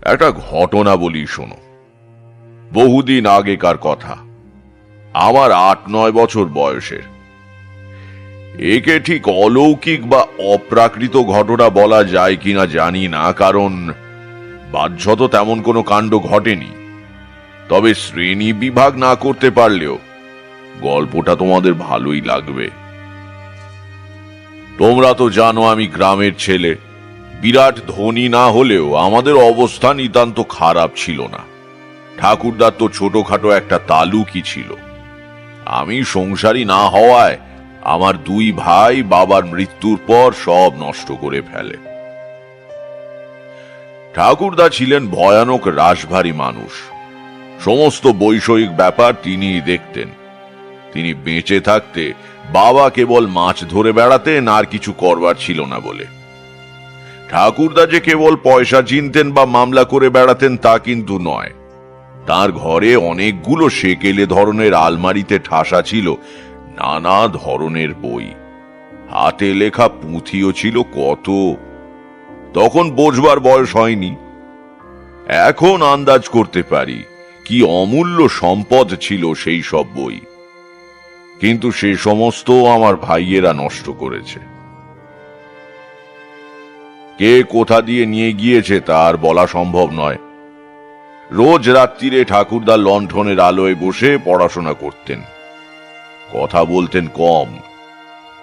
একটা ঘটনা বলি শোনো। বহুদিন আগেকার কথা। আমার 8-9 বছর বয়সের। একে ঠিক অলৌকিক বা অপ্রাকৃত ঘটনা বলা যায় কিনা জানি না, কারণ বাহ্যত তেমন কোনো কাণ্ড ঘটেনি। তবে শ্রেণী বিভাগ না করতে পারলেও গল্পটা তোমাদের ভালোই লাগবে। তোমরা তো জানো আমি গ্রামের ছেলে। বিরাট ধনী না হলেও আমাদের অবস্থা নিতান্ত খারাপ ছিল না। ঠাকুরদার তো ছোটখাটো একটা তালুকই ছিল। আমি সংসারী না হওয়ায় আমার 2 ভাই বাবার মৃত্যুর পর সব নষ্ট করে ফেলে। ঠাকুরদা ছিলেন ভয়ানক রাশভারী মানুষ। সমস্ত বৈষয়িক ব্যাপার তিনিই দেখতেন। তিনি বেঁচে থাকতে বাবা কেবল মাছ ধরে বেড়াতেন, আর কিছু করবার ছিল না বলে। ঠাকুরদা যে কেবল পয়সা চিনতেন বা মামলা করে বেড়াতেন তা কিন্তু নয়। তার ঘরে অনেকগুলো সেকেলে ধরনের আলমারিতে ঠাসা ছিল নানা ধরনের বই। হাতে লেখা পুঁথিও ছিল কত। তখন বোঝবার বয়স হয়নি। এখন আন্দাজ করতে পারি কি অমূল্য সম্পদ ছিল সেই সব বই। কিন্তু সে সমস্ত আমার ভাইয়েরা নষ্ট করেছে। কে কোথা দিয়ে নিয়ে গিয়েছে তার বলা সম্ভব নয়। রোজ রাত্রিরে ঠাকুরদা লণ্ঠনের আলোয় বসে পড়াশোনা করতেন। কথা বলতেন কম,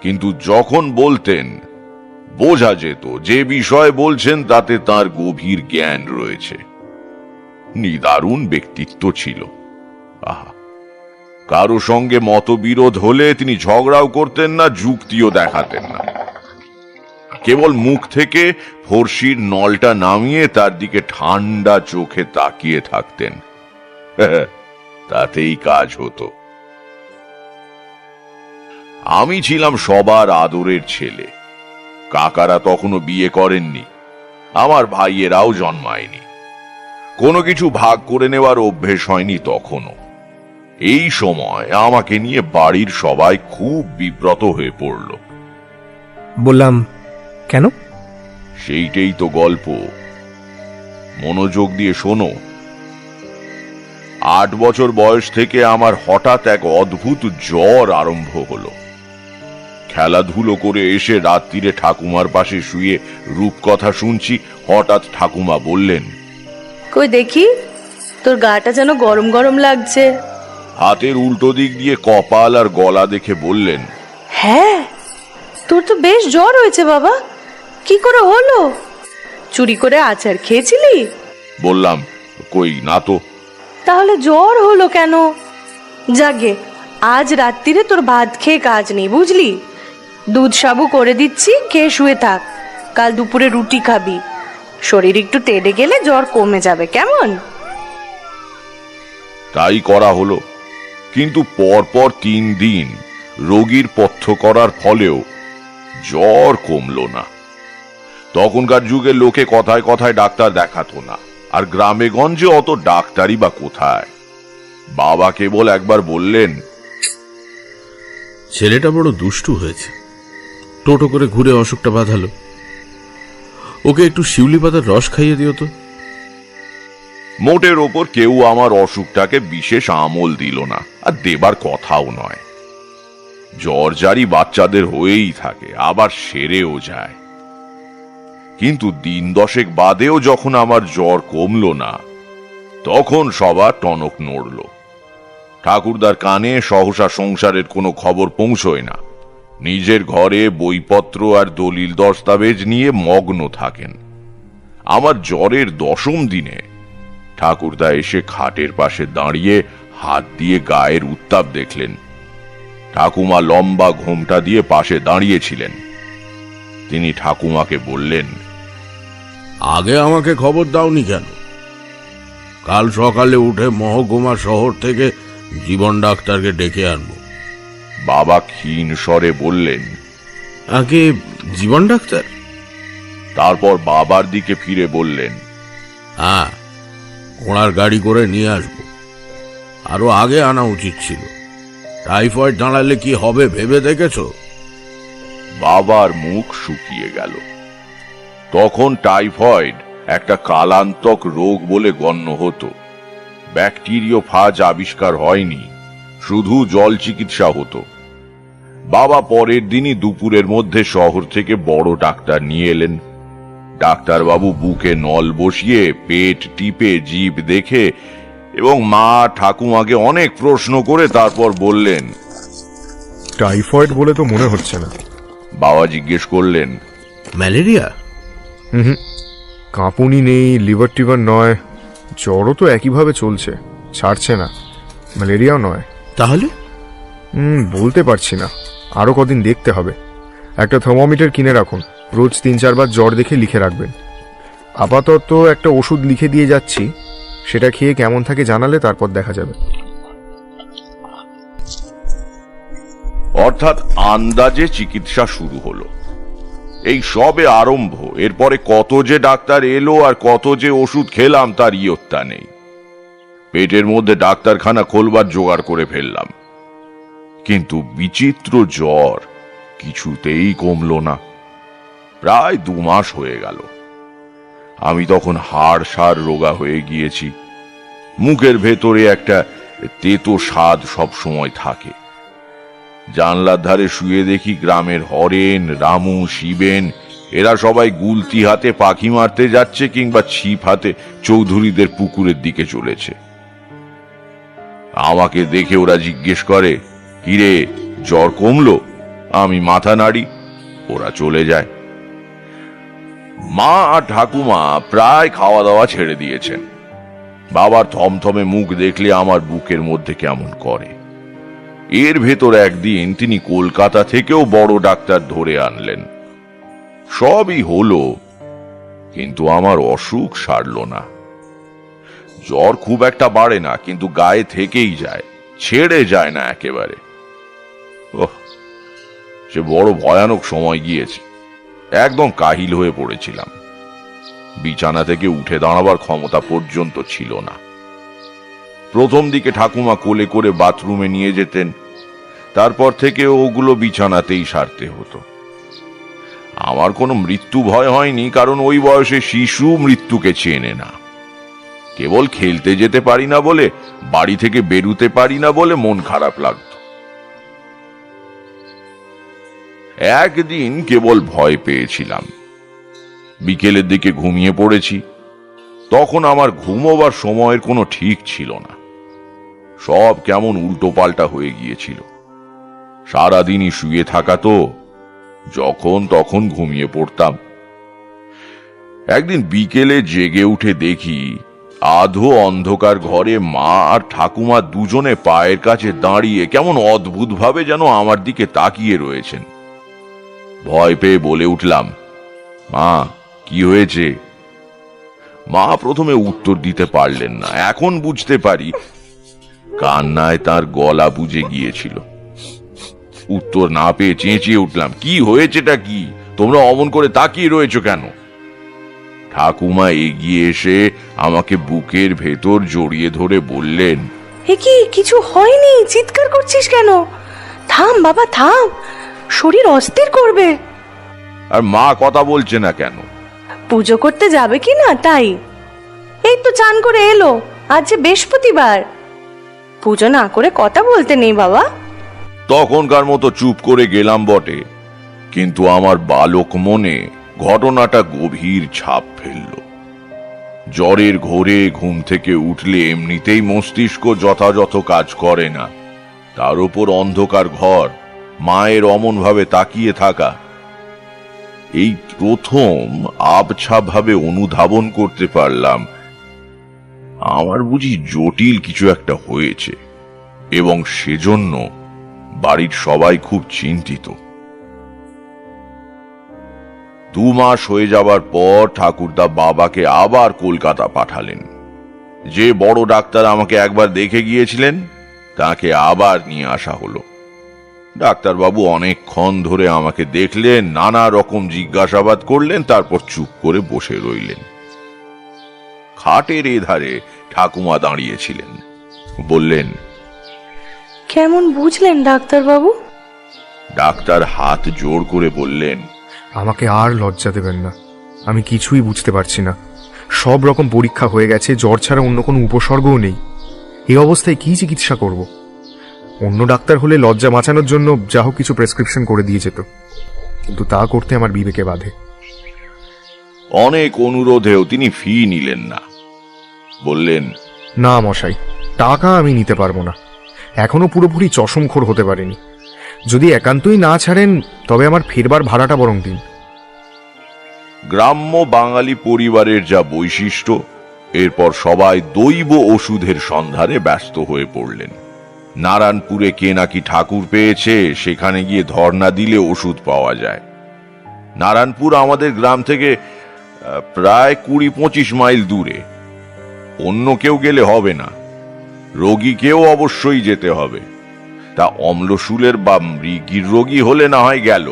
কিন্তু যখন বলতেন বোঝা যেত যে বিষয় বলছেন তাতে তার গভীর জ্ঞান রয়েছে। নিদারুণ ব্যক্তিত্ব ছিল। আহা, কারো সঙ্গে মতবিরোধ হলে তিনি ঝগড়াও করতেন না, যুক্তিও দেখাতেন না। কেবল মুখ থেকে ফর্সির নলটা নামিয়ে তার দিকে ঠান্ডা চোখে তাকিয়ে থাকতেন। তাতেই কাজ হতো। আমি ছিলাম সবার আদরের ছেলে। কাকারা তখনও বিয়ে করেননি, আমার ভাইয়েরাও জন্মায়নি। কোনো কিছু ভাগ করে নেওয়ার অভ্যেস হয়নি তখনও। এই সময় আমাকে নিয়ে বাড়ির সবাই খুব বিব্রত হয়ে পড়ল। বললাম, কেন? সেইটাই তো গল্প, মনোযোগ দিয়ে শোনো। 8 বছর বয়স থেকে আমার হঠাৎ এক অদ্ভুত জ্বর আরম্ভ হলো। খেলাধুলো করে এসে রাত্রিরে ঠাকুমার পাশে শুয়ে রূপকথা শুনছি। হঠাৎ ঠাকুমা বললেন, কই দেখি, তোর গাটা যেন গরম গরম লাগছে। হাতের উল্টো দিক দিয়ে কপাল আর গলা দেখে বললেন, হ্যাঁ, তোর তো বেশ জ্বর হয়েছে বাবা। কি করে হলো? চুরি করে আচার খেয়েছিলি? বললাম, কই না তো। তাহলে জ্বর হলো কেন? জাগে, আজ রাত্রিরে তোর ভাত খেয়ে কাজ নেই, বুঝলি? দুধ সাবু করে দিচ্ছি, খেয়ে শুয়ে থাক। কাল দুপুরে রুটি খাবি। শরীর একটু তেড়ে গেলে জ্বর কমে যাবে, কেমন? তাই করা হলো। কিন্তু পরপর 3 দিন রোগীর পথ্য করার ফলেও জ্বর কমলো না। তখনকার যুগে লোকে কথায় কথায় ডাক্তার দেখাতো না, আর গ্রামে গঞ্জে অত ডাক্তারই বা কোথায়। বাবা কেবল একবার বললেন, ছেলেটা বড় দুষ্টু হয়েছে, টোটো করে ঘুরে অসুখটা বাঁধালো। ওকে একটু শিউলি পাতার রস খাইয়ে দিও তো। মোটের ওপর কেউ আমার অসুখটাকে বিশেষ আমল দিল না, আর দেবার কথাও নয়। জ্বর জারি বাচ্চাদের হয়েই থাকে, আবার সেরেও যায়। কিন্তু 10 দশেক বাদেও যখন আমার জ্বর কমলো না, তখন সবার টনক নড়ল। ঠাকুরদার কানে সহসা সংসারের কোনো খবর পৌঁছয় না। নিজের ঘরে বইপত্র আর দলিল দস্তাবেজ নিয়ে মগ্ন থাকেন। আমার জ্বরের 10ম দিনে ঠাকুরদা এসে খাটের পাশে দাঁড়িয়ে হাত দিয়ে গায়ের উত্তাপ দেখলেন। ঠাকুমা লম্বা ঘোমটা দিয়ে পাশে দাঁড়িয়েছিলেন। তিনি ঠাকুমাকে বললেন, আগে আমাকে খবর দাওনি কেন? কাল সকালে উঠে মহকুমা শহর থেকে জীবন ডাক্তারকে ডেকে আনবো। বাবা ক্ষীণ স্বরে বললেন, আগে জীবন ডাক্তার? তারপর বাবার দিকে ফিরে বললেন, হ্যাঁ, ঘোড়ার গাড়ি করে নিয়ে আসবো। আরো আগে আনা উচিত ছিল। টাইফয়েড দাঁড়ালে কি হবে ভেবে দেখেছো? বাবার মুখ শুকিয়ে গেল। তখন টাইফয়েড একটা কালান্তক রোগ বলে গণ্য হতো। ব্যাকটেরিওফাজ আবিষ্কার হয়নি, শুধু জল চিকিৎসা হতো। বাবা পরের দিনই দুপুরের মধ্যে শহর থেকে বড় ডাক্তার নিয়ে এলেন। ডাক্তারবাবু বুকে নল বসিয়ে পেট টিপে জিভ দেখে এবং মা ঠাকুমাকে অনেক প্রশ্ন করে তারপর বললেন, টাইফয়েড বলে তো মনে হচ্ছে না। বাবা জিজ্ঞেস করলেন, ম্যালেরিয়া? হুম, কাঁপুনি নেই, লিভার টিভার নয়, জ্বরও তো একইভাবে চলছে, ছাড়ছে না। ম্যালেরিয়াও নয়। তাহলে? বলতে পারছি না, আরও কদিন দেখতে হবে। একটা থার্মোমিটার কিনে রাখুন, রোজ 3-4 বার জ্বর দেখে লিখে রাখবেন। আপাতত একটা ওষুধ লিখে দিয়ে যাচ্ছি, সেটা খেয়ে কেমন থাকে জানালে তারপর দেখা যাবে। অর্থাৎ আন্দাজে চিকিৎসা শুরু হলো। এই সবে আরম্ভ। এরপরে কত যে ডাক্তার এলো আর কত যে ওষুধ খেলাম তার ইয়ত্তা নেই। পেটের মধ্যে ডাক্তারখানা খোলবার জোগাড় করে ফেললাম, কিন্তু বিচিত্র জ্বর কিছুতেই কমলো না। প্রায় 2 মাস হয়ে গেল। আমি তখন হাড় সার রোগা হয়ে গিয়েছি। মুখের ভেতরে একটা তেতো স্বাদ সব সময় থাকে। জানলার ধারে শুয়ে দেখি গ্রামের হরেন, রামু, শিবেন এরা সবাই গুলতি হাতে পাখি মারতে যাচ্ছে কিংবা ছিপ হাতে চৌধুরীদের পুকুরের দিকে চলেছে। আমাকে দেখে ওরা জিজ্ঞেস করে, কিরে জ্বর কমলো? আমি মাথা নাড়ি, ওরা চলে যায়। মা আর ঠাকুমা প্রায় খাওয়া দাওয়া ছেড়ে দিয়েছেন। বাবার থমথমে মুখ দেখলে আমার বুকের মধ্যে কেমন করে। এর ভেতর একদিন তিনি কলকাতা থেকেও বড় ডাক্তার ধরে আনলেন। সবই হলো, কিন্তু আমার অসুখ সারল না। জ্বর খুব একটা বাড়ে না, কিন্তু গায়ে থেকেই যায়, ছেড়ে যায় না একেবারে। ওহ, সে বড় ভয়ানক সময় গিয়েছে। একদম কাহিল হয়ে পড়েছিলাম। বিছানা থেকে উঠে দাঁড়াবার ক্ষমতা পর্যন্ত ছিল না। প্রথম দিকে ঠাকুমা কোলে করে বাথরুমে নিয়ে যেতেন, তারপর থেকে ওগুলো বিছানাতেই সারতে হতো। আমার কোনো মৃত্যু ভয় হয়নি, কারণ ওই বয়সে শিশু মৃত্যুকে চেনে না। কেবল খেলতে যেতে পারি না বলে, বাড়ি থেকে বেরুতে পারি না বলে মন খারাপ লাগত। একদিন কেবল ভয় পেয়েছিলাম। বিকেলের দিকে ঘুমিয়ে পড়েছি। তখন আমার ঘুমোবার সময়ের কোনো ঠিক ছিল না। সব কেমন উল্টো পাল্টা হয়ে গিয়েছিল। সারাদিনই শুয়ে থাকা তো, যখন তখন ঘুমিয়ে পড়তাম। একদিন বিকেলে জেগে উঠে দেখি আধো অন্ধকার ঘরে মা আর ঠাকুমা দুজনে পায়ের কাছে দাঁড়িয়ে কেমন অদ্ভুত ভাবে যেন আমার দিকে তাকিয়ে রয়েছেন। ভয় পেয়ে বলে উঠলাম, মা কি হয়েছে? মা প্রথমে উত্তর দিতে পারলেন না। এখন বুঝতে পারি কান্নায় তার গলা বুজে গিয়েছিল। উত্তর না পেয়ে চেঁচিয়ে উঠলাম, কি হয়েছেটা কি? তোমরা অমন করে তাকিয়ে রয়েছো কেন? ঠাকুমা এগিয়ে এসে আমাকে বুকের ভেতর জড়িয়ে ধরে বললেন, এ কি, কিছু হয়নি, চিৎকার করছিস কেন? থাম বাবা থাম, শরীর অস্থির করবে। আর মা কথা বলছে না কেন? পুজো করতে যাবে কি না তাই। এই তো চান করে এলো, আজ যে বৃহস্পতিবার, পুজো না করে কথা বলতে নেই বাবা। তখনকার মতো চুপ করে গেলাম বটে, কিন্তু আমার বালক মনে ঘটনাটা গভীর ছাপ ফেলল। জ্বরের ঘোরে ঘুম থেকে উঠলে এমনিতেই মস্তিষ্ক যথাযথ কাজ করে না, তার উপর অন্ধকার ঘর, মায়ের অমন ভাবে তাকিয়ে থাকা। এই প্রথম আবছা ভাবে অনুধাবন করতে পারলাম আমার বুঝি জটিল কিছু একটা হয়েছে, এবং সেজন্য বাড়ির সবাই খুব চিন্তিত। 2 মাস হয়ে যাবার পর ঠাকুরদা বাবাকে আবার কলকাতা পাঠালেন। যে বড় ডাক্তার আমাকে একবার দেখে গিয়েছিলেন তাকে আবার নিয়ে আসা হলো। ডাক্তারবাবু অনেকক্ষণ ধরে আমাকে দেখলেন, নানা রকম জিজ্ঞাসাবাদ করলেন, তারপর চুপ করে বসে রইলেন। খাটের এধারে ঠাকুমা দাঁড়িয়েছিলেন। বললেন, কেমন বুঝলেন ডাক্তারবাবু? ডাক্তার হাত জোড় করে বললেন, আমাকে আর লজ্জা দেবেন না, আমি কিছুই বুঝতে পারছি না। সব রকম পরীক্ষা হয়ে গেছে, জ্বর ছাড়া অন্য কোনো উপসর্গও নেই। এই অবস্থায় কি চিকিৎসা করব? অন্য ডাক্তার হলে লজ্জা বাঁচানোর জন্য যা হোক কিছু প্রেসক্রিপশন করে দিয়ে যেত, কিন্তু তা করতে আমার বিবেকে বাধে। অনেক অনুরোধেও তিনি ফি নিলেন না। বললেন, না মশাই, টাকা আমি নিতে পারবো না, এখনো পুরোপুরি চশমখোর হতে পারেনি। যদি একান্তই না ছাড়েন তবে আমার ফেরবার ভাড়াটা বরং দিন। গ্রাম্য বাঙালি পরিবারের যা বৈশিষ্ট্য, এরপর সবাই দৈব ওষুধের সন্ধানে ব্যস্ত হয়ে পড়লেন। নারায়ণপুরে কে নাকি ঠাকুর পেয়েছে, সেখানে গিয়ে ধর্ণা দিলে ওষুধ পাওয়া যায়। নারায়ণপুর আমাদের গ্রাম থেকে প্রায় 20-25 মাইল দূরে। অন্য কেউ গেলে হবে না, রোগীকেও অবশ্যই যেতে হবে। তা অম্লশূলের বা মৃগীর রোগী হলে না হয় গেল,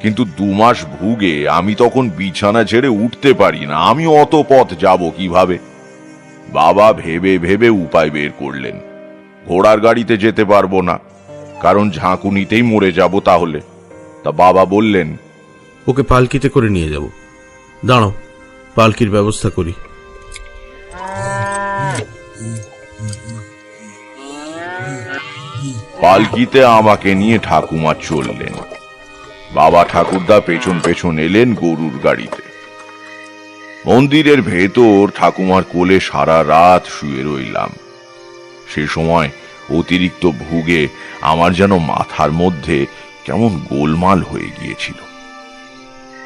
কিন্তু 2 মাস ভুগে আমি তখন বিছানা ছেড়ে উঠতে পারি না। আমি অত পথ যাব কিভাবে? বাবা ভেবে ভেবে উপায় বের করলেন। ঘোড়ার গাড়িতে যেতে পারবো না, কারণ ঝাঁকুনিতেই মরে যাব তাহলে। তা বাবা বললেন, ওকে পালকিতে করে নিয়ে যাব। দাঁড়াও, পালকির ব্যবস্থা করি। পালকিতে আমাকে নিয়ে ঠাকুমা চললেন। বাবা ঠাকুরদা পেছন পেছন এলেন গরুর গাড়িতে। মন্দিরের ভেতর ঠাকুমার কোলে সারা রাত শুয়ে রইলাম। সে সময় অতিরিক্ত ভুগে আমার যেন মাথার মধ্যে কেমন গোলমাল হয়ে গিয়েছিল।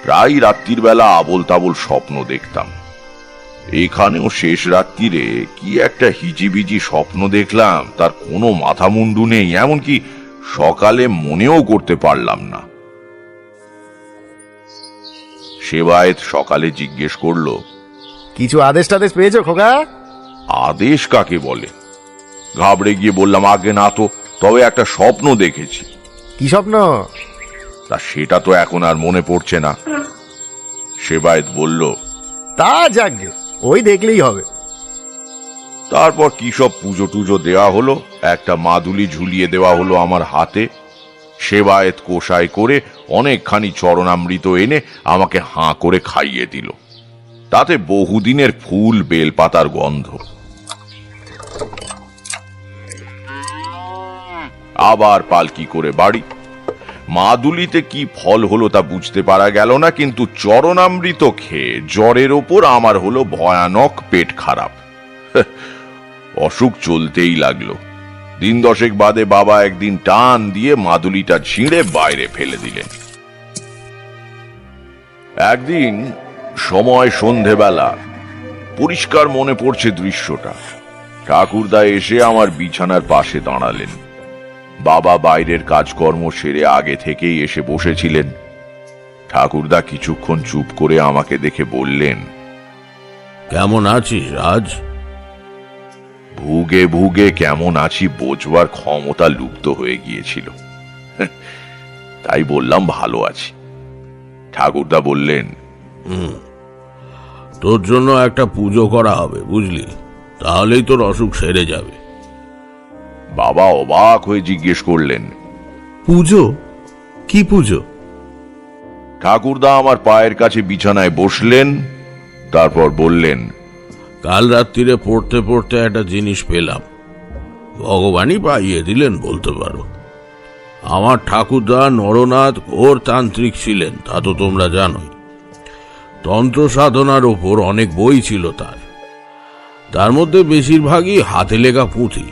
প্রায় রাত্রির বেলা আবোল তাবোল স্বপ্ন দেখতাম। এখানেও শেষ রাত্রিরে কি একটা হিজিবিজি স্বপ্ন দেখলাম, তার কোনো মাথা মুন্ডু নেই, এমনকি সকালে মনেও করতে পারলাম না। সেবায়েত সকালে জিজ্ঞেস করলো, কিছু আদেশ টাদেশ পেয়েছো খোকা? আদেশ কাকে বলে? ঘাবড়ে গিয়ে বললাম, আগে না তো, তবে একটা স্বপ্ন দেখেছি। কি স্বপ্ন? তা সেটা তো এখন আর মনে পড়ছে না। সেবায়েত বলল, তা যাকগে, ওই দেখলেই হবে। তারপর কি সব পুজো টুজো দেওয়া হলো, একটা মাদুলি ঝুলিয়ে দেওয়া হলো আমার হাতে। সেবায়েত কোষায় করে অনেকখানি চরণামৃত এনে আমাকে হাঁ করে খাইয়ে দিল। তাতে বহুদিনের ফুল বেলপাতার গন্ধ। আবার পালকি করে বাড়ি। মাদুলিতে কি ফল হলো তা বুঝতে পারা গেল না, কিন্তু চরণামৃত খেয়ে জ্বরের ওপর আমার হলো ভয়ানক পেট খারাপ। অসুখ চলতেই লাগলো। 10 দশেক বাদে বাবা একদিন টান দিয়ে মাদুলিটা ছিঁড়ে বাইরে ফেলে দিলেন। একদিন সময় সন্ধেবেলা, পরিষ্কার মনে পড়ছে দৃশ্যটা। ঠাকুরদা এসে আমার বিছানার পাশে দাঁড়ালেন। বাবা বাইরের কাজকর্ম সেরে আগে থেকেই এসে বসেছিলেন। ঠাকুরদা কিছুক্ষণ চুপ করে আমাকে দেখে বললেন, কেমন আছিস রাজ? ভুগে ভুগে কেমন আছি বোঝবার ক্ষমতা লুপ্ত হয়ে গিয়েছিল। তাই বললাম ভালো আছি। ঠাকুরদা বললেন, তোর জন্য একটা পুজো করা হবে, বুঝলি? তাহলেই তোর অসুখ সেরে যাবে। বাবা অবাক হয়ে জিজ্ঞেস করলেন, পুজো? কি পুজো? ঠাকুরদা আমার পায়ের কাছে বিছানায় বসলেন, তারপর বললেন, কাল রাত্রিরে পড়তে পড়তে একটা জিনিস পেলাম, ভগবানই পাইয়ে দিলেন বলতে পারো। আমার ঠাকুরদা নরনাথ ঘোর তান্ত্রিক ছিলেন, তা তো তোমরা জানোই। তন্ত্র সাধনার ওপর অনেক বই ছিল তার মধ্যে বেশিরভাগই হাতে লেখা পুঁথি।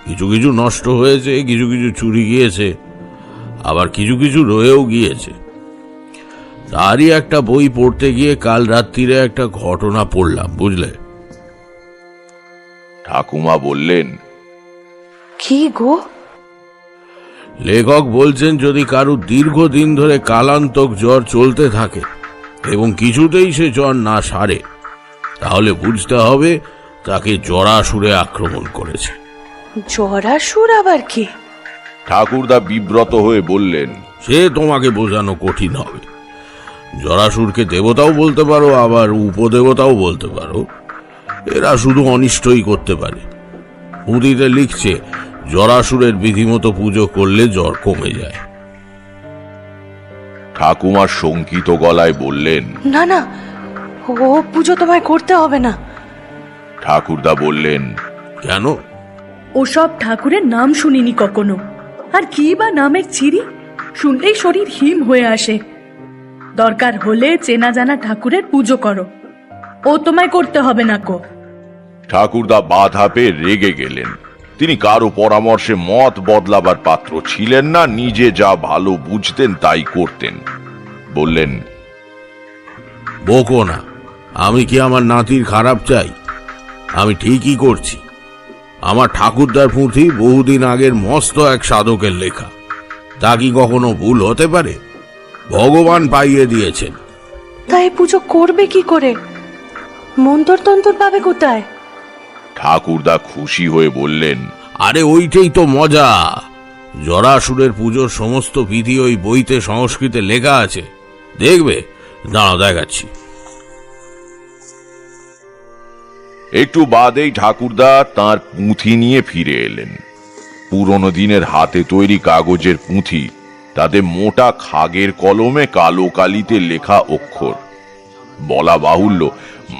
কিছু কিছু নষ্ট হয়েছে, কিছু কিছু চুরি গিয়েছে, আবার কিছু কিছু রয়েও গিয়েছে। তারই একটা বই পড়তে গিয়ে কাল রাত্রিরে একটা ঘটনা পড়লাম, বুঝলে? ঠাকুমা বললেন, কি গো? লেখক বলছেন, যদি কারো দীর্ঘদিন ধরে কালান্তক জ্বর চলতে থাকে এবং কিছুতেই সে জ্বর না সারে, তাহলে বুঝতে হবে তাকে জরাসুরে আক্রমণ করেছে। জরাসুর আবার কি? ঠাকুরদা বিব্রত হয়ে বললেন, সে তোমাকে বোঝানো কঠিন হবে। জরাসুরকে দেবতাও বলতে পারো, আবার উপদেবতাও বলতে পারো। এরা শুধু অনিষ্টই করতে পারে। পুঁথিতে লিখছে, জরাসুরের বিধিমতো পুজো করলে জ্বর কমে যায়। ঠাকুমা শঙ্কিত গলায় বললেন, না না, ও পুজো তোমায় করতে হবে না। ঠাকুরদা বললেন, কেন? ওসব ঠাকুরের নাম শুনিনি কখনো, আর কি বা নামের চিরি, শুনলেই শরীর হিম হয়ে আসে। দরকার হলে চেনা জানা ঠাকুরের পুজো করো, ও তোমায় করতে হবে না কো। ঠাকুরদা বাধা পেয়ে রেগে গেলেন। তিনি কারো পরামর্শে মত বদলাবার পাত্র ছিলেন না, নিজে যা ভালো বুঝতেন তাই করতেন। বললেন, বকো না, আমি কি আমার নাতির খারাপ চাই? আমি ঠিকই করছি। আমার ঠাকুরদার পুঁথি বহুদিন আগের মস্ত এক সাধকের লেখা, তা কি কখনো ভুল হতে পারে? ভগবান পাইয়ে দিয়েছেন। তাই পুজো করবে কি করে? মন্তর তন্তর পাবে কোথায়? ঠাকুরদা খুশি হয়ে বললেন, আরে ওইটাই তো মজা। জরাসুরের পুজোর সমস্ত বিধি ওই বইতে সংস্কৃতে লেখা আছে, দেখবে? দাঁড়াও দেখাচ্ছি। একটু বাদেই ঠাকুরদা তার পুঁথি নিয়ে ফিরে এলেন। পুরনো দিনের হাতে তৈরি কাগজের পুঁথি, তাতে মোটা খাগের কলমে কালো কালিতে লেখা অক্ষর। বলা বাহুল্য,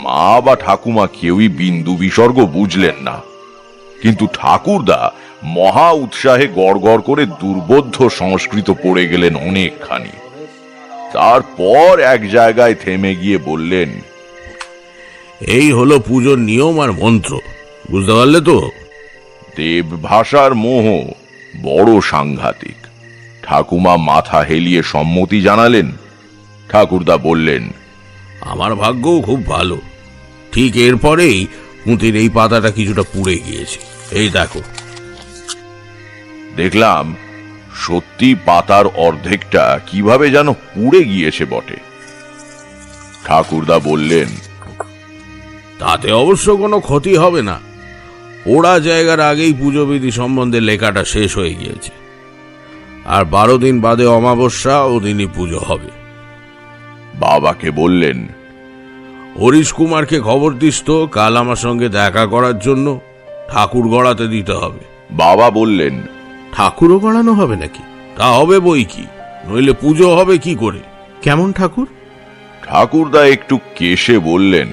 মা বা ঠাকুমা কেউই বিন্দু বিসর্গ বুঝলেন না, কিন্তু ঠাকুরদা মহা উৎসাহে গড়গড় করে দুর্বোধ্য সংস্কৃত পড়ে গেলেন অনেকখানি। তারপর এক জায়গায় থেমে গিয়ে বললেন, এই হলো পুজোর নিয়ম আর মন্ত্র, বুঝতে পারলে তো? দেব ভাষার মোহ বড় সাংঘাতিক। ঠাকুমা মাথা হেলিয়ে সম্মতি জানালেন। ঠাকুরদা বললেন, আমার ভাগ্যও খুব ভালো। ঠিক এরপরেই পুঁতির এই পাতাটা কিছুটা পুড়ে গিয়েছে, এই দেখো। দেখলাম সত্যি পাতার অর্ধেকটা কিভাবে যেন পুড়ে গিয়েছে বটে। ঠাকুরদা বললেন, তাতে অবশ্য কোনো ক্ষতি হবে না। পোড়া জায়গার আগেই পুজো বিধি সম্বন্ধে লেখাটা শেষ হয়ে গিয়েছে, আর 12 দিন বাদে অমাবস্যা, ওদিনই পুজো হবে। বাবাকে বললেন, হরিশ কুমারকে খবর দিস তো, কাল আমার সঙ্গে দেখা করার জন্য। ঠাকুর গড়াতে দিতে হবে। বাবা বললেন, ঠাকুরও গড়ানো হবে নাকি? তা হবে বই কি, নইলে পুজো হবে কি করে? কেমন ঠাকুর? ঠাকুরদা একটু কেশে বললেন,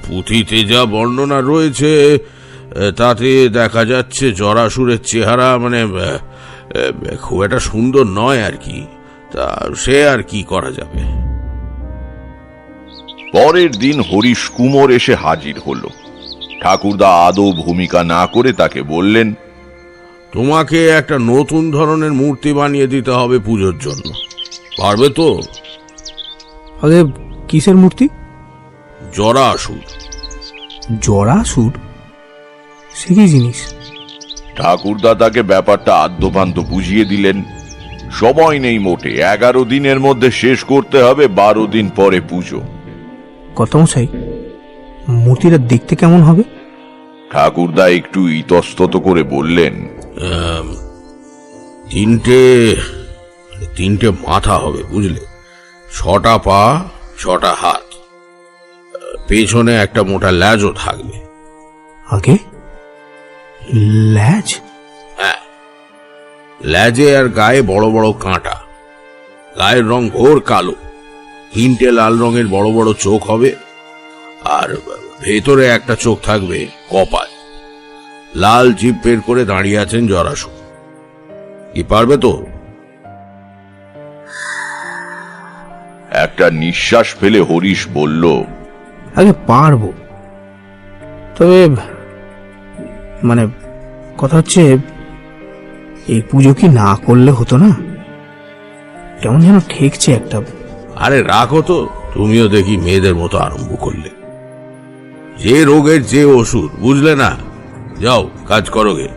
পুঁথিতে যা বর্ণনা রয়েছে তাতে দেখা যাচ্ছে জরাসুরের চেহারা মানে খুব একটা সুন্দর নয় আর কি। তা সে আর কি করা যাবে। পরের দিন হরিশ কুমোর এসে হাজির হলো। ঠাকুরদা আদৌ ভূমিকা না করে তাকে বললেন, তোমাকে একটা নতুন ধরনের মূর্তি বানিয়ে দিতে হবে পুজোর জন্য, পারবে তো? আরে কিসের মূর্তি? জরাসুর। জরাসুর? সে কি জিনিস? ঠাকুরদা তাকে ব্যাপারটা আদ্যপান্ত বুঝিয়ে দিলেন। সময় নেই মোটে, 11 দিনের মধ্যে শেষ করতে হবে, 12 দিন পরে পুজো। কত মশাই, মূর্তিটা দেখতে কেমন হবে? ঠাকুরদা একটু ইতস্তত করে বললেন, তিনটে মাথা হবে, বুঝলে? 6টা পা, 6টা হাত, পেছনে একটা মোটা ল্যাজও থাকবে। আগে ল্যাজ? হ্যাঁ, ল্যাজে আর গায়ে বড় বড় কাঁটা, গায়ের রং ঘোর কালো, 3টে লাল রঙের বড় বড় চোখ হবে, আর ভেতরে একটা চোখ থাকবে কপাল। লাল জিভ বের করে দাঁড়িয়ে আছেন জরাসুর। কি পারবে তো? একটা নিঃশ্বাস ফেলে হরিশ বলল, আগে পারবো, তবে মানে কথা হচ্ছে এই পুজো কি না করলে হতো না? কেমন যেন ঠেকছে একটা। আরে রাখো তো, তুমিও দেখি মেয়েদের মতো আরম্ভ করলে। যে রোগের যে ওষুধ, বুঝলে না? যাও কাজ করো গে।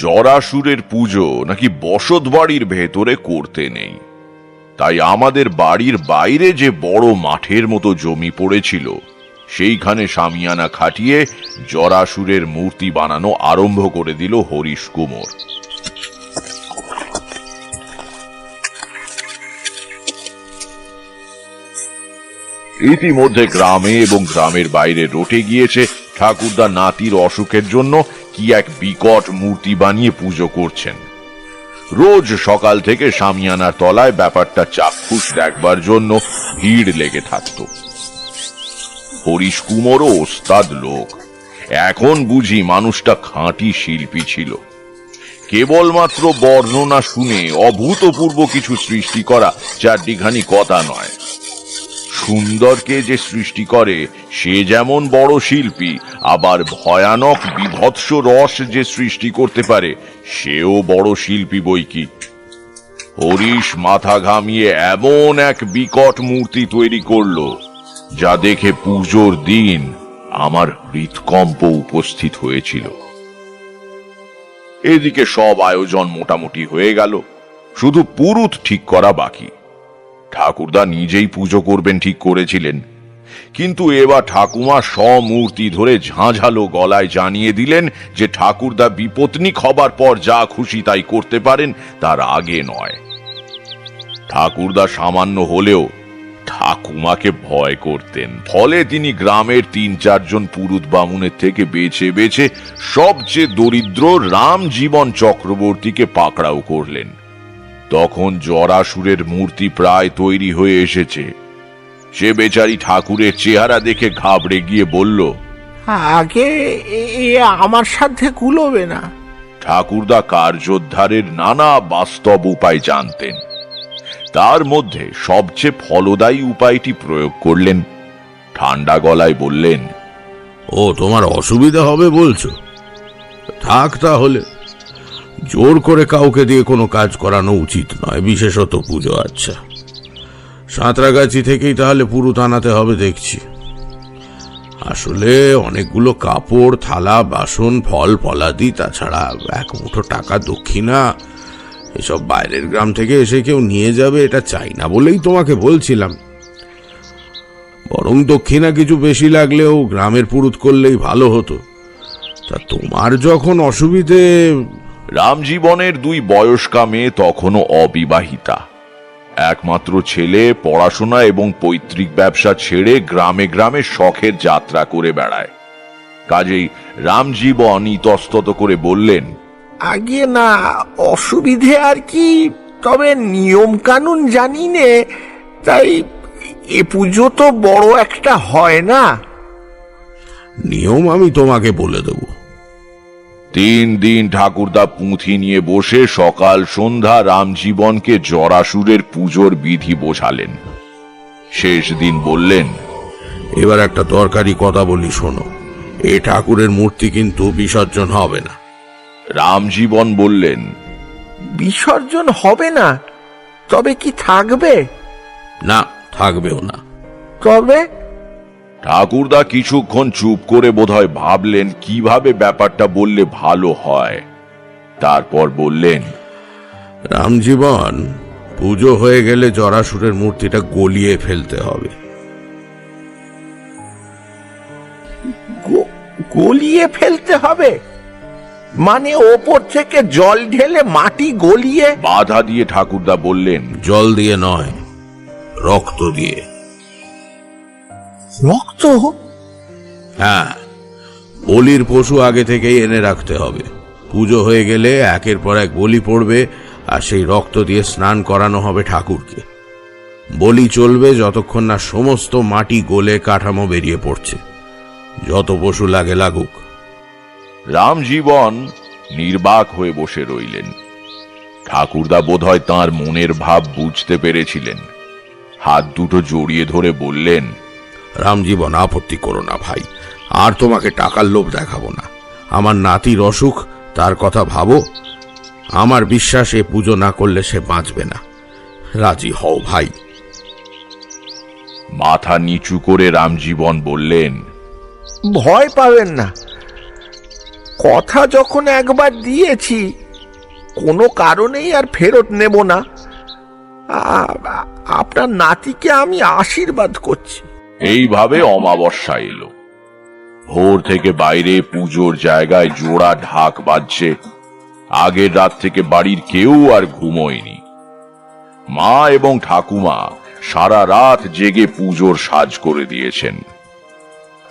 জরাসুরের পুজো নাকি বসত বাড়ির ভেতরে করতে নেই, তাই আমাদের বাড়ির বাইরে যে বড় মাঠের মতো জমি পড়েছিল সেইখানে শামিয়ানা খাটিয়ে জরাসুরের মূর্তি বানানো আরম্ভ করে দিল হরিশ কুমোর। ইতিমধ্যে গ্রামে এবং গ্রামের বাইরে রটে গিয়েছে ঠাকুরদা নাতির অসুখের জন্য কি এক বিকট মূর্তি বানিয়ে পুজো করছেন। রোজ সকাল থেকে শামিয়ানার তলায় ব্যাপারটা চাক্ষুষ দেখবার জন্য ভিড় লেগে থাকত। হরিশ কুমোরও ওস্তাদ লোক। এখন বুঝি মানুষটা খাঁটি শিল্পী ছিল। কেবলমাত্র বর্ণনা শুনে অভূতপূর্ব কিছু সৃষ্টি করা চারটিখানি কথা নয়। সুন্দরকে যে সৃষ্টি করে সে যেমন বড় শিল্পী, আবার ভয়ানক বিভৎস রস যে সৃষ্টি করতে পারে সেও বড় শিল্পী বৈকি। হরিশ মাথা ঘামিয়ে এমন এক বিকট মূর্তি তৈরি করলো যা দেখে পুজোর দিন আমার হৃৎকম্প উপস্থিত হয়েছিল। এদিকে সব আয়োজন মোটামুটি হয়ে গেল, শুধু পুরুত ঠিক করা বাকি। ঠাকুরদা নিজেই পুজো করবেন ঠিক করেছিলেন, কিন্তু এবার ঠাকুমা সমূর্তি ধরে ঝাঁঝালো গলায় জানিয়ে দিলেন যে ঠাকুরদা বিপত্নিক হবার পর যা খুশি তাই করতে পারেন, তার আগে নয়। ঠাকুরদা সামান্য হলেও ঠাকুমাকে ভয় করতেন, ফলে তিনি গ্রামের ৩-৪ জন পুরুত বামুনের থেকে বেছে বেছে সবচেয়ে দরিদ্র রামজীবন চক্রবর্তীকে পাকড়াও করলেন। তখন জরাসুরের মূর্তি প্রায় তৈরি হয়ে এসেছে। সে বেচারি ঠাকুরের চেহারা দেখে ঘাবড়ে গিয়ে বলল, আগে এ আমার সাধ্যে কুলোবে না। ঠাকুরদা কার্যোদ্ধারের নানা বাস্তব উপায় জানতেন, তার মধ্যে সবচেয়ে ফলদায়ী উপায়টি প্রয়োগ করলেন। ঠান্ডা গলায় বললেন, ও তোমার অসুবিধা হবে বলছো? থাক তাহলে। জোর করে কাউকে দিয়ে কোনো কাজ করানো উচিত নয়, বিশেষত পুজো। আচ্ছা, সাঁতরাগাছি থেকেই তাহলে পুরুত আনাতে হবে দেখছি। আসলে অনেকগুলো কাপড়, থালা, বাসন, ফল ফলাদি, তাছাড়া 1 মুঠো টাকা দক্ষিণা, এসব বাইরের গ্রাম থেকে এসে কেউ নিয়ে যাবে এটা চাই না বলেই তোমাকে বলছিলাম। বরং দক্ষিণা কিছু বেশি লাগলেও গ্রামের পুরুত করলেই ভালো হতো। তা তোমার যখন অসুবিধে। রামজীবনের 2 বয়স্কা মেয়ে তখনও অবিবাহিতা। একমাত্র ছেলে পড়াশোনা এবং পৈতৃক ব্যবসা ছেড়ে গ্রামে গ্রামে শখের যাত্রা করে বেড়ায়। কাজেই রামজীবন ইতস্তত করে বললেন, আগে না, অসুবিধে আর কি, তবে নিয়ম কানুন জানি নে, তাই এ পুজো তো বড় একটা হয় না। নিয়ম আমি তোমাকে বলে দেব। 3 দিন ঠাকুরদা পুঁথি নিয়ে বসে সকাল সন্ধ্যা রামজীবনকে জরাসুরের পুজোর বিধি বোঝালেন। শেষ দিন বললেন, এবার একটা দরকারি কথা বলি শোনো, এ ঠাকুরের মূর্তি কিন্তু বিসর্জন হবে না। রামজীবন বললেন, বিসর্জন হবে না? তবে কি থাকবে? না, থাকবেও না। তবে? ঠাকুরদা কিছুক্ষণ চুপ করে বোধহয় ভাবলেন কিভাবে ব্যাপারটা বললে ভালো হয়। তারপর বললেন, রামজীবন, পুজো হয়ে গেলে জরাসুরের মূর্তিটা গলিয়ে ফেলতে হবে। গলিয়ে ফেলতে হবে? মানে ওপর থেকে জল ঢেলে মাটি গলিয়ে? বাধা দিয়ে ঠাকুরদা বললেন, জল দিয়ে নয়, রক্ত দিয়ে। রক্ত? হ্যাঁ, বলির পশু আগে থেকেই এনে রাখতে হবে। পুজো হয়ে গেলে একের পর এক বলি পড়বে, আর সেই রক্ত দিয়ে স্নান করানো হবে ঠাকুরকে। বলি চলবে যতক্ষণ না সমস্ত মাটি গলে কাঠামো বেরিয়ে পড়ছে। যত পশু লাগে লাগুক। রামজীবন নির্বাক হয়ে বসে রইলেন। ঠাকুরদা বোধহয় তাঁর মনের ভাব বুঝতে পেরেছিলেন। হাত দুটো জড়িয়ে ধরে বললেন, রামজীবন, আপত্তি করো না ভাই, আর তোমাকে টাকার লোভ দেখাবো না। আমার নাতির অসুখ, তার কথা ভাবো। আমার বিশ্বাস এ পুজো না করলে সে বাঁচবে না। রাজি হও ভাই। মাথা নিচু করে রামজীবন বললেন, ভয় পাবেন না, কথা যখন একবার দিয়েছি কোনো কারণেই আর ফেরত নেব না। আপনার নাতিকে আমি আশীর্বাদ করছি। এইভাবে অমাবস্যা এলো। ভোর থেকে বাইরে পুজোর জায়গায় জোড়া ঢাক বাজছে। আগের রাত থেকে বাড়ির কেউ আর ঘুমোয়নি। মা এবং ঠাকুমা সারা রাত জেগে পুজোর সাজ করে দিয়েছেন।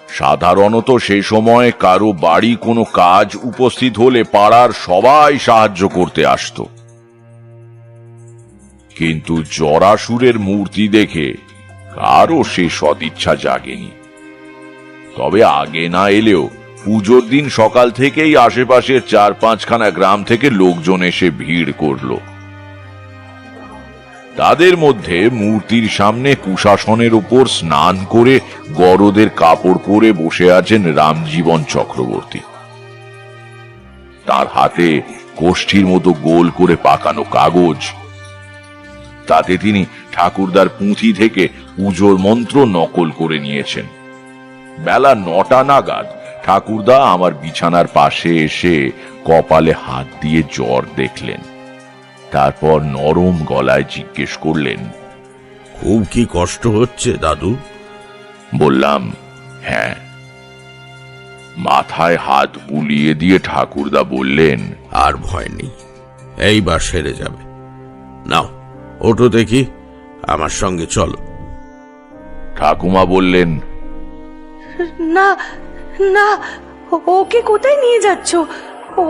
সাধারণত সে সময় কারো বাড়ি কোনো কাজ উপস্থিত হলে পাড়ার সবাই সাহায্য করতে আসতো। কিন্তু জরাসুরের মূর্তি দেখে কারও সে সদিচ্ছা জাগেনি। তবে আগে না এলেও পুজোর দিন সকাল থেকেই আশেপাশের 4-5খানা গ্রাম থেকে লোকজন এসে ভিড় করল। তাদের মধ্যে মূর্তির সামনে কুশাসনের উপর স্নান করে গরদের কাপড় পরে বসে আছেন রামজীবন চক্রবর্তী। তার হাতে কোষ্ঠীর মতো গোল করে পাকানো কাগজ, তাতে তিনি ঠাকুরদার পুঁথি থেকে পুজোর মন্ত্র নকল করে নিয়েছেন। বেলা 9টা নাগাদ ঠাকুরদা আমার বিছানার পাশে এসে কপালে হাত দিয়ে জ্বর দেখলেন। তারপর নরম গলায় জিজ্ঞেস করলেন, খুব কি কষ্ট হচ্ছে দাদু? বললাম, হ্যাঁ। মাথায় হাত বুলিয়ে দিয়ে ঠাকুরদা বললেন, আর ভয় নেই, এইবার সেরে যাবে। নাও ওঠো দেখি, আমার সঙ্গে চলো। ঠাকুমা বললেন, না না, ওকে কোথায় নিয়ে যাচ্ছ?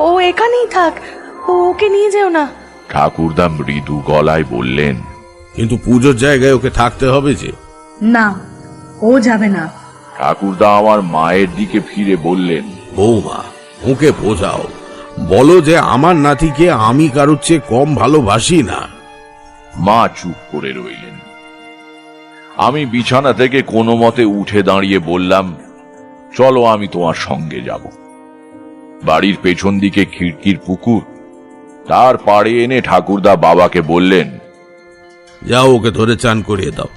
ও এখানেই থাক, ওকে নিয়ে যেও না। ঠাকুরদা মৃদু গলায় বললেন, কিন্তু পুজোর জায়গায় ওকে থাকতে হবে যে। না, ও যাবে না। ঠাকুরদা আমার মায়ের দিকে ফিরে বললেন, বৌমা, ওকে বোঝাও, বলো যে আমার নাতিকে আমি কারোর চেয়ে কম ভালোবাসি না। মা চুপ করে রইলেন। আমি বিছানা থেকে কোনো মতে উঠে দাঁড়িয়ে বললাম, চলো আমি তোমার সঙ্গে যাব। বাড়ির পেছন দিকে খিড়কির পুকুর, তার পাড়ে এনে ঠাকুরদা বাবাকে বললেন, যাও ওকে ধরে চান করিয়ে দাও,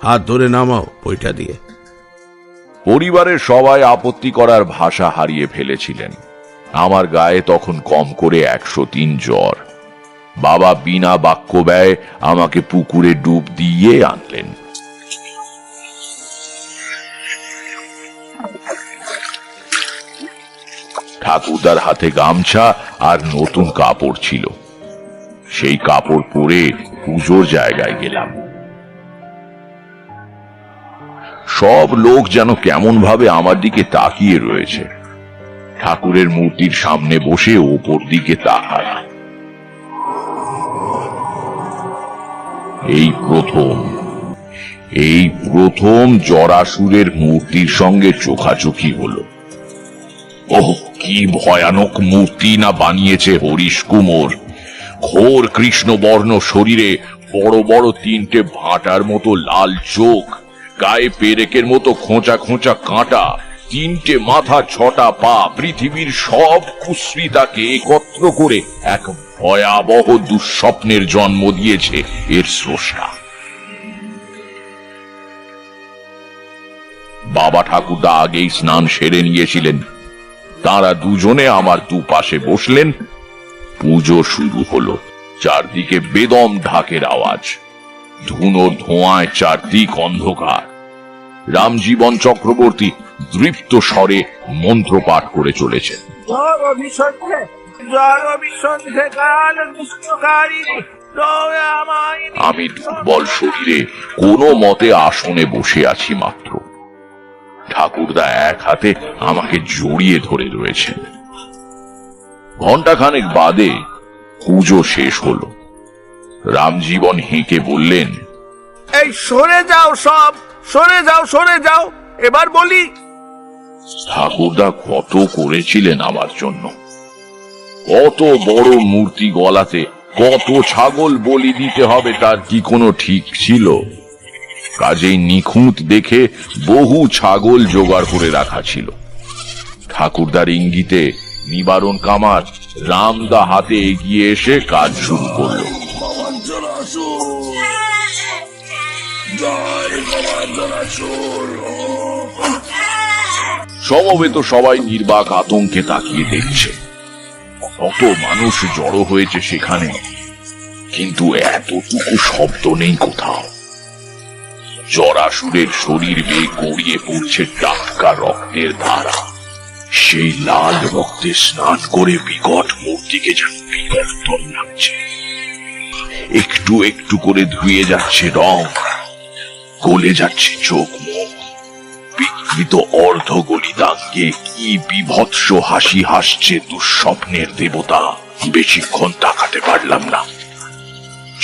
হাত ধরে নামাও পয়টা দিয়ে। পরিবারের সবাই আপত্তি করার ভাষা হারিয়ে ফেলেছিলেন। আমার গায়ে তখন কম করে 103 জ্বর। বাবা বিনা বাক্য ব্যয়ে আমাকে পুকুরে ডুব দিয়ে আনলেন। ঠাকুরদার হাতে গামছা আর নতুন কাপড় ছিল। সেই কাপড় পরে পুজোর জায়গায় গেলাম। সব লোক যেন কেমন ভাবে আমার দিকে তাকিয়ে রয়েছে। ঠাকুরের মূর্তির সামনে বসে ওপর দিকে তাকায়। এই প্রথম জরাসুরের মূর্তির সঙ্গে চোখাচোখি হলো। ওহ, কি ভয়ানক মূর্তি না বানিয়েছে হরিশ কুমোর। ঘোর কৃষ্ণবর্ণ শরীরে বড় বড় 3টে ভাঁটার মতো লাল চোখ, গায়ে পেরেকের মতো খোঁচা খোঁচা কাঁটা, 3টে মাথা, 6টা পা। পৃথিবীর সব কুশ্রিতাকে একত্র করে এক ভয়াবহ দুঃস্বপ্নের জন্ম দিয়েছে এর স্রষ্টা। বাবা ঠাকুরদা আগেই স্নান সেরে নিয়েছিলেন। তারা দুজনে আমার দুপাশে বসলেন। পুজো শুরু হলো। চারদিকে বেদম ঢাকের আওয়াজ, ধুনোর ধোঁয়ায় চারদিক অন্ধকার। রামজীবন চক্রবর্তী দৃপ্ত স্বরে মন্ত্র পাঠ করে চলেছেন। আমি দুর্বল শরীরে কোনো মতে আসনে বসে আছি মাত্র। ঠাকুরদা এক হাতে আমাকে জড়িয়ে ধরে রয়েছেন। ঘণ্টাখানেক বাদে পুজো শেষ হলো। রামজীবন হেঁকে বললেন, এই সরে যাও, সব সরে যাও, সরে যাও, এবার বলি। ঠাকুরদা কত করেছিলেন আমার জন্য। কত বড় মূর্তি গলাতে কত ছাগল বলি দিতে হবে তার কি কোনো ঠিক ছিল? কাজেই নিখুঁত দেখে বহু ছাগল জোগাড় করে রাখা ছিল। ঠাকুরদার ইঙ্গিতে নিবারণ কামার রামদা হাতে এগিয়ে এসে কাজ শুরু করল। সমবেত সবাই নির্বাক আতঙ্কে তাকিয়ে দেখছে। কত মানুষ জড়ো হয়েছে সেখানে, কিন্তু এতটুকু শব্দ নেই কোথাও। জরাসুরের শরীর বেয়ে গড়িয়ে পড়ছে টাটকা রক্তের ধারা। সেই লাল রক্তে স্নান করে বিকট মূর্তিকে যেন বিকর্তন লাগছে। একটু একটু করে ধুয়ে যাচ্ছে রং, গলে যাচ্ছে চোখ মুখ। বিকৃত অর্ধগলিতাঙ্গে কি বিভৎস হাসি হাসছে দুঃস্বপ্নের দেবতা। বেশিক্ষণ তাকাতে পারলাম না।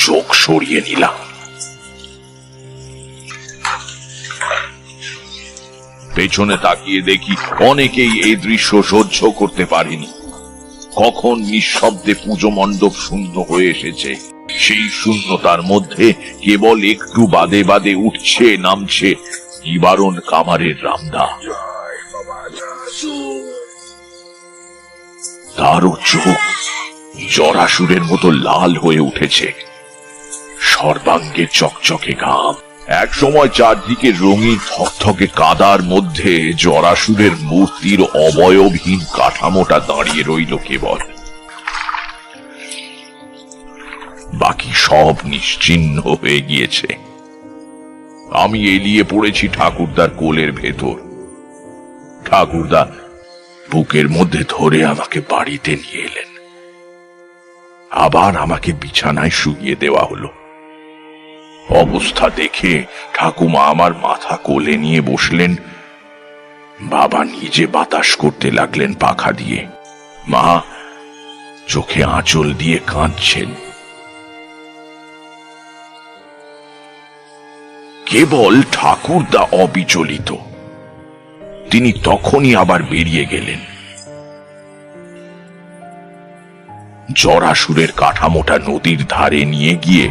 চোখ চোখ সরিয়ে নিলাম। পেছনে তাকিয়ে দেখি অনেকেই এই দৃশ্য সহ্য করতে পারেনি। কখন নিঃশব্দে পুজো মণ্ডপ শূন্য হয়ে এসেছে, সেই শূন্যতার মধ্যে কেবল একটু বাদে বাদে উঠছে নামছে নিবারণ কামারের রামদা। তারও চোখ জরাসুরের মতো লাল হয়ে উঠেছে, সর্বাঙ্গে চকচকে ঘাম। এক সময় চারদিকে রঙিন থকথকে কাদার মধ্যে জরাসুরের মূর্তির অবয়বহীন কাঠামোটা দাঁড়িয়ে রইল কেবল। বাকি সব নিশ্চিহ্ন হয়ে গিয়েছে। আমি এলিয়ে পড়েছি ঠাকুরদার কোলের ভেতর। ঠাকুরদা বুকের মধ্যে ধরে আমাকে বাড়িতে নিয়ে এলেন। আবার আমাকে বিছানায় শুইয়ে দেওয়া হলো। অবস্থা দেখে ঠাকুমা আমার মাথা কোলে নিয়ে বসলেন, বাবা নিজে বাতাস করতে লাগলেন পাখা দিয়ে, মা চোখে আঁচল দিয়ে কাঁদছেন। কেবল ঠাকুরদা অবিচলিত। তিনি তখনই আবার বেরিয়ে গেলেন। জরাসুরের কাঠামোটা নদীর ধারে নিয়ে গিয়ে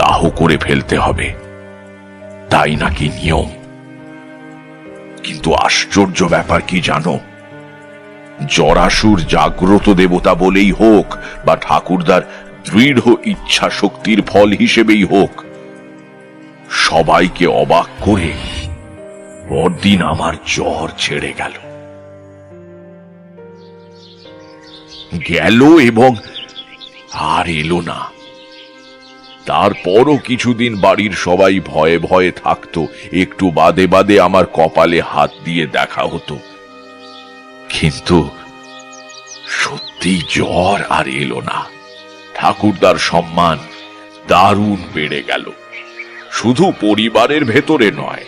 দাহ করে ফেলতে হবে, তাই নাকি নিয়ম। কিন্তু আশ্চর্য ব্যাপার কি জানো, জরাসুর জাগ্রত দেবতা বলেই হোক বা ঠাকুরদার দৃঢ় ইচ্ছা শক্তির ফল হিসেবেই হোক, সবাইকে অবাক করে পরদিন আমার জ্বর ছেড়ে গেল এবং আর এলো না। তারপরও কিছুদিন বাড়ির সবাই ভয়ে ভয়ে থাকতো, একটু বাদে বাদে আমার কপালে হাত দিয়ে দেখা হতো, কিন্তু সত্যি জ্বর আর এলো না। ঠাকুরদার সম্মান দারুণ বেড়ে গেল, শুধু পরিবারের ভেতরে নয়,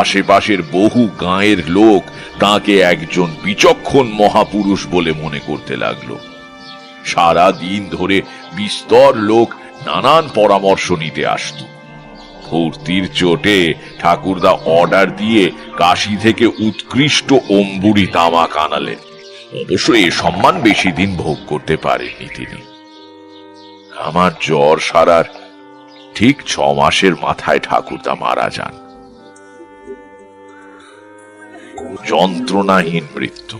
আশেপাশের বহু গাঁয়ের লোক তাকে একজন বিচক্ষণ মহাপুরুষ বলে মনে করতে লাগলো। সারা দিন ধরে বিস্তর লোক নানান পরামর্শ নিতে আসত। ফুর্তির চোটে ঠাকুরদা অর্ডার দিয়ে কাশী থেকে উৎকৃষ্ট অম্বুরি তামাক আনালেন। অবশ্য এ সম্মান বেশি দিন ভোগ করতে পারেননি তিনি। আমার জ্বর সারার ঠিক 6 মাসের মাথায় ঠাকুরদা মারা যান। যন্ত্রণাহীন মৃত্যু,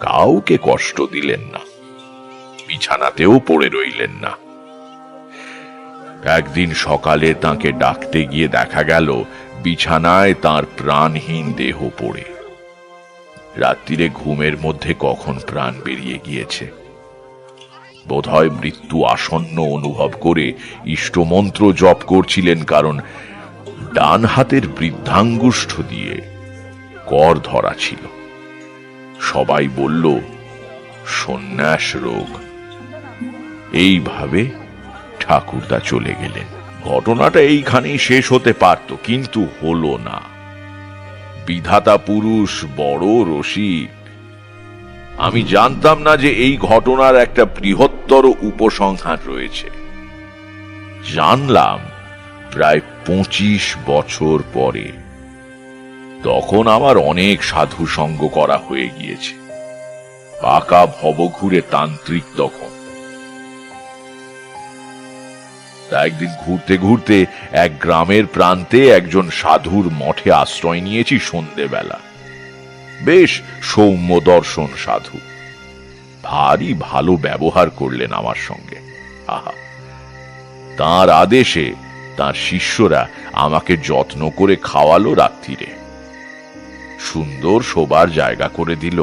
কাউকে কষ্ট দিলেন না, বিছানাতেও পড়ে রইলেন না। একদিন সকালে তাকে ডাকতে গিয়ে দেখা গেল বিছানায় তার প্রাণহীন দেহ পড়ে। রাত্রিরে ঘুমের মধ্যে কখন প্রাণ বেরিয়ে গিয়েছে। বোধহয় মৃত্যু আসন্ন অনুভব করে ইষ্টমন্ত্র জপ করছিলেন, কারণ ডান হাতের বৃদ্ধাঙ্গুষ্ঠ দিয়ে কর ধরা ছিল। সবাই বলল সন্ন্যাস রোগ। এইভাবে ঠাকুরদা চলে গেলেন। ঘটনাটা এইখানেই শেষ হতে পারত, কিন্তু হলো না। বিধাতা পুরুষ বড় রসিক। আমি জানতাম না যে এই ঘটনার একটা বৃহত্তর উপসংহার রয়েছে। জানলাম প্রায় 25 বছর পরে। তখন আমার অনেক সাধু সঙ্গ করা হয়ে গিয়েছে, পাকা ভবঘুরে তান্ত্রিক তখন। একদিন ঘুরতে ঘুরতে এক গ্রামের প্রান্তে একজন সাধুর মঠে আশ্রয় নিয়েছি সন্ধ্যেবেলা। বেশ সৌম্য দর্শন সাধু, ভারী ভালো ব্যবহার করলেন আমার সঙ্গে। আহা, তাঁর আদেশে তাঁর শিষ্যরা আমাকে যত্ন করে খাওয়ালো। রাত্রিরে সুন্দর শোবার জায়গা করে দিল।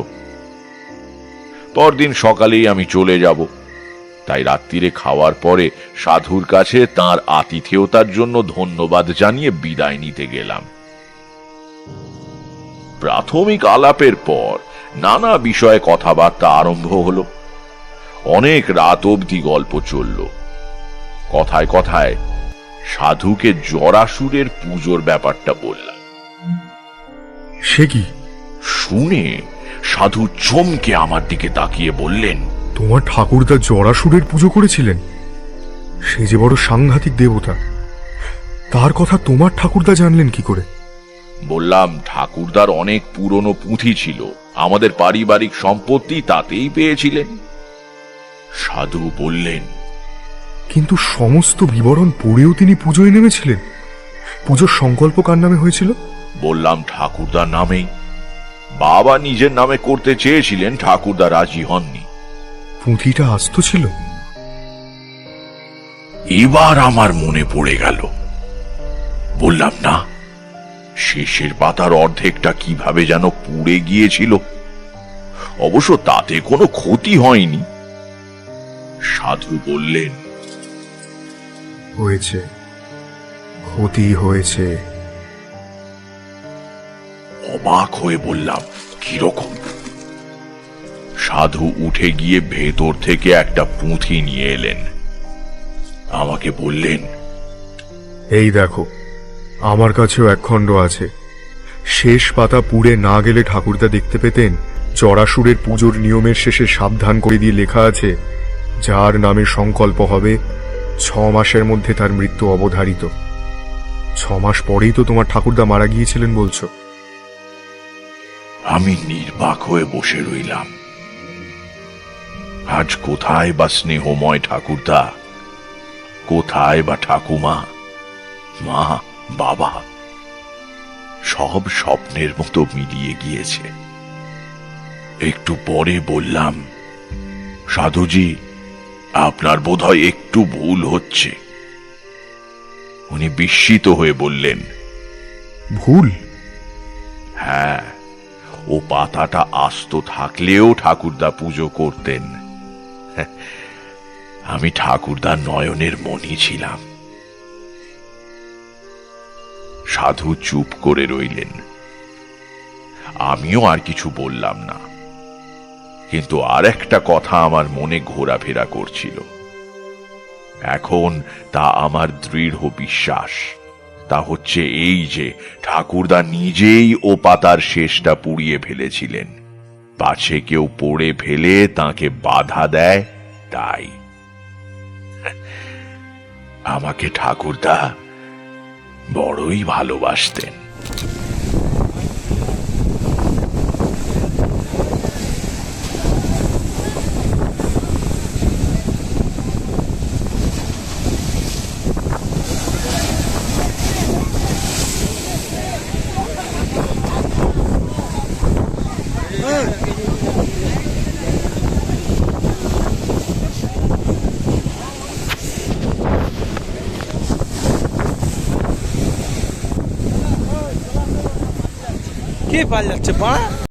পরদিন সকালেই আমি চলে যাব, তাই রাত্রিরে খাওয়ার পরে সাধুর কাছে তাঁর আতিথেয়তার জন্য ধন্যবাদ জানিয়ে বিদায় নিতে গেলাম। প্রাথমিক আলাপের পর নানা বিষয়ে কথাবার্তা আরম্ভ হলো। অনেক রাত অবধি গল্প চলল। কথায় কথায় সাধুকে জরাসুরের পুজোর ব্যাপারটা বললাম। সে কি? শুনে সাধু চমকে আমার দিকে তাকিয়ে বললেন, তোমার ঠাকুরদা জরাসুরের পুজো করেছিলেন? সে যে বড় সাংঘাতিক দেবতা, তার কথা তোমার ঠাকুরদা জানলেন কি করে? বললাম, ঠাকুরদার অনেক পুরনো পুঁথি ছিল, আমাদের পারিবারিক সম্পত্তি তাতেই পেয়েছিলেন। সাধু বললেন, কিন্তু সমস্ত বিবরণ পড়েও তিনি পুজোয় নেমেছিলেন? পুজোর সংকল্প কার নামে হয়েছিল? বললাম, ঠাকুরদার নামেই। বাবা নিজের নামে করতে চেয়েছিলেন, ঠাকুরদা রাজি হননি। পুঁথিটা আস্ত ছিল? এবার আমার মনে পড়ে গেল। বললাম, না, শেষের পাতার অর্ধেকটা কিভাবে যেন পুড়ে গিয়েছিল। অবশ্য তাতে কোনো ক্ষতি হয়নি। সাধু বললেন, হয়েছে, ক্ষতি হয়েছে। অবাক হয়ে বললাম, কিরকম? সাধু উঠে গিয়ে ভেতর থেকে একটা পুঁথি নিয়ে এলেন। আমাকে বললেন, এই দেখো, আমার কাছেও একখণ্ড আছে। শেষ পাতা পুড়ে না গেলে ঠাকুরদা দেখতে পেতেন জরাসুরের পুজোর নিয়মের শেষে সাবধান করে দিয়ে লেখা আছে, যার নামে সংকল্প হবে 6 মাসের মধ্যে তার মৃত্যু অবধারিত। 6 মাস পরেই তো তোমার ঠাকুরদা মারা গিয়েছিলেন বলছো। আমি নির্বাক হয়ে বসে রইলাম। আজ কোথায় বা স্নেহময় ঠাকুরদা, কোথায় বা ঠাকুমা, মা, বাবা? সব স্বপ্নের মতো মিলিয়ে গিয়েছে। একটু পরে বললাম, সাধুজি, আপনার বোধহয় একটু ভুল হচ্ছে। উনি বিস্মিত হয়ে বললেন, ভুল? হ্যাঁ, ও পাতাটা আস্ত থাকলেও ঠাকুরদা পুজো করতেন। আমি ঠাকুরদার নয়নের মণি ছিলাম। সাধু চুপ করে রইলেন। আমিও আর কিছু বললাম না, কিন্তু আর একটা কথা আমার মনে ঘোরাফেরা করছিল। এখন তা আমার দৃঢ় বিশ্বাস। তা হচ্ছে এই যে, ঠাকুরদা নিজেই ও পাতার শেষটা পুড়িয়ে ফেলেছিলেন, পাছে কেউ পড়ে ফেলে তাকে বাধা দেয় তাই। আমাকে ঠাকুরদা বড়ই ভালোবাসতেন। কে পাল্লাচ্ছে পা?